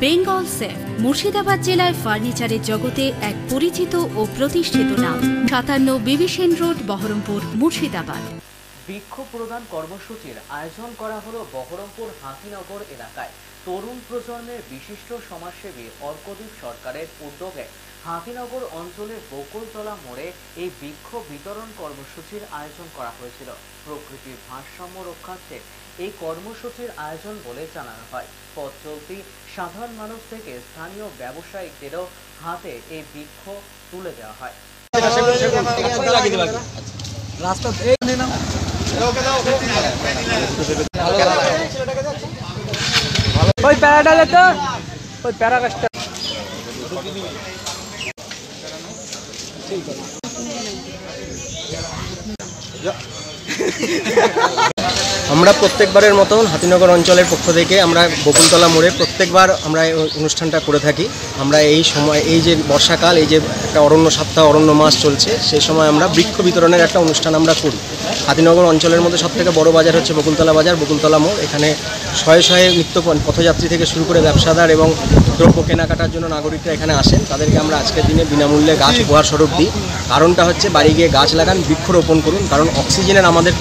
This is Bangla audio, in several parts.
বেঙ্গল সেফ মুর্শিদাবাদ জেলায় ফার্নিচারের জগতে এক পরিচিত ও প্রতিষ্ঠিত নাম। ৫৭ বিবি সেন রোড, বহরমপুর, মুর্শিদাবাদ। বিক্ষোভ প্রদান কর্মসূচির আয়োজন করা হলো বহরমপুর হাতিনগর এলাকায়। তরুণ প্রজন্মের বিশিষ্ট সমাজসেবী অর্কদীপ সরকারের উদ্যোগে হাতিনগর অঞ্চলের বকুলতলা মোড়ে এই বিক্ষোভ বিতরণ কর্মসূচির আয়োজন করা হয়েছিল। প্রকৃতির ভারসাম্য রক্ষার্থে এই কর্মসূচির আয়োজন বলে জানানো হয়। পথ চলতি সাধারণ মানুষ থেকে স্থানীয় ব্যবসায়িকদেরও হাতে এই বিক্ষোভ তুলে দেওয়া হয়। আমরা প্রত্যেকবারের মতন হাতিনগর অঞ্চলের পক্ষ থেকে আমরা বকুলতলা মোড়ে প্রত্যেকবার আমরা অনুষ্ঠানটা করে থাকি। আমরা এই সময়, এই যে বর্ষাকাল, এই যে একটা অরণ্য সপ্তাহ, অরণ্য মাস চলছে, সেই সময় আমরা বৃক্ষ বিতরণের একটা অনুষ্ঠান আমরা করি। হাতিনগর অঞ্চলের মধ্যে সবথেকে বড় বাজার হচ্ছে বকুলতলা বাজার, বকুলতলা মোড়। এখানে শয়ে শয়ে নিত্য পথযাত্রী থেকে শুরু করে ব্যবসাদার এবং দ্রব্য কেনাকাটার জন্য নাগরিকরা এখানে আসেন। তাদেরকে আমরা আজকের দিনে বিনামূল্যে গাছ উপহার স্বরূপ দিই। কারণটা হচ্ছে বাড়ি গিয়ে গাছ লাগান, বৃক্ষরোপণ করুন। কারণ অক্সিজেনের আমাদের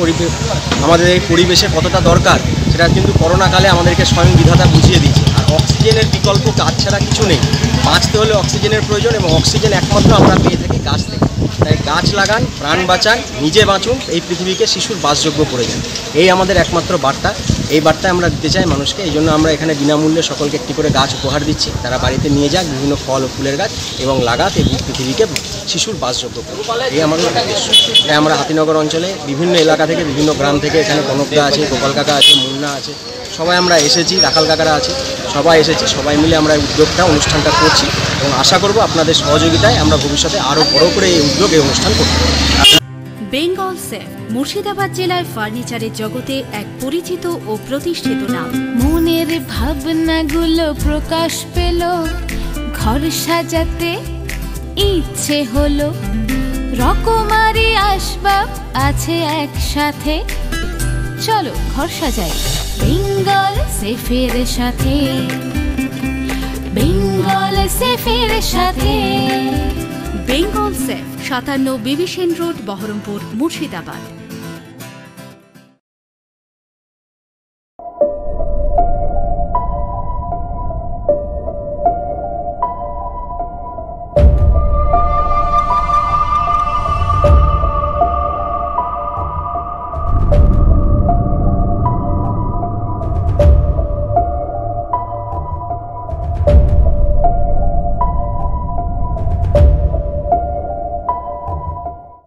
এই পরিবেশে কতটা দরকার সেটা কিন্তু করোনাকালে আমাদেরকে স্বয়ং বিধাতা বুঝিয়ে দিয়েছে। আর অক্সিজেনের বিকল্প গাছ ছাড়া কিছু নেই। বাঁচতে হলে অক্সিজেনের প্রয়োজন, এবং অক্সিজেন একমাত্র আমরা পেয়ে থাকি গাছ থেকে। তাই গাছ লাগান, প্রাণ বাঁচান, নিজে বাঁচুন, এই পৃথিবীকে শিশুর বাসযোগ্য করে যান। এই আমাদের একমাত্র বার্তা। এই বার্তায় আমরা দিতে চাই মানুষকে। এই জন্য আমরা এখানে বিনামূল্যে সকলকে একটি করে গাছ উপহার দিচ্ছি। তারা বাড়িতে নিয়ে যাক বিভিন্ন ফল ও ফুলের গাছ এবং লাগাক, এই পৃথিবীকে শিশুর বাসযোগ্য করে। এই আমাদের উদ্দেশ্য। তাই আমরা হাতিনগর অঞ্চলে বিভিন্ন এলাকা থেকে, বিভিন্ন গ্রাম থেকে, এখানে কনকদা আছে, গোপাল কাকা আছে, মুন্না আছে, সবাই আমরা এসেছি, রাখাল কাকারা আছে, সবাই এসেছি। সবাই মিলে আমরা অনুষ্ঠানটা করছি এবং আশা করব আপনাদের সহযোগিতায় আমরা ভবিষ্যতে আরও বড় করে এই অনুষ্ঠান করতে পারব। বেঙ্গল সেফ মুর্শিদাবাদ জেলায় ফার্নিচারের জগতে এক পরিচিত ও প্রতিষ্ঠিত নাম। মনের ভাবনাগুলো প্রকাশ পেল, ঘর সাজাতে ইচ্ছে হলো, রকমারি আসবাব আছে একসাথে, চলো ঘর সাজাই বেঙ্গল সেফের সাথে, বেঙ্গল সেফের সাথে। বেঙ্গল সেফ ৫৭ বিবি সেন রোড, বহরমপুর, মুর্শিদাবাদ।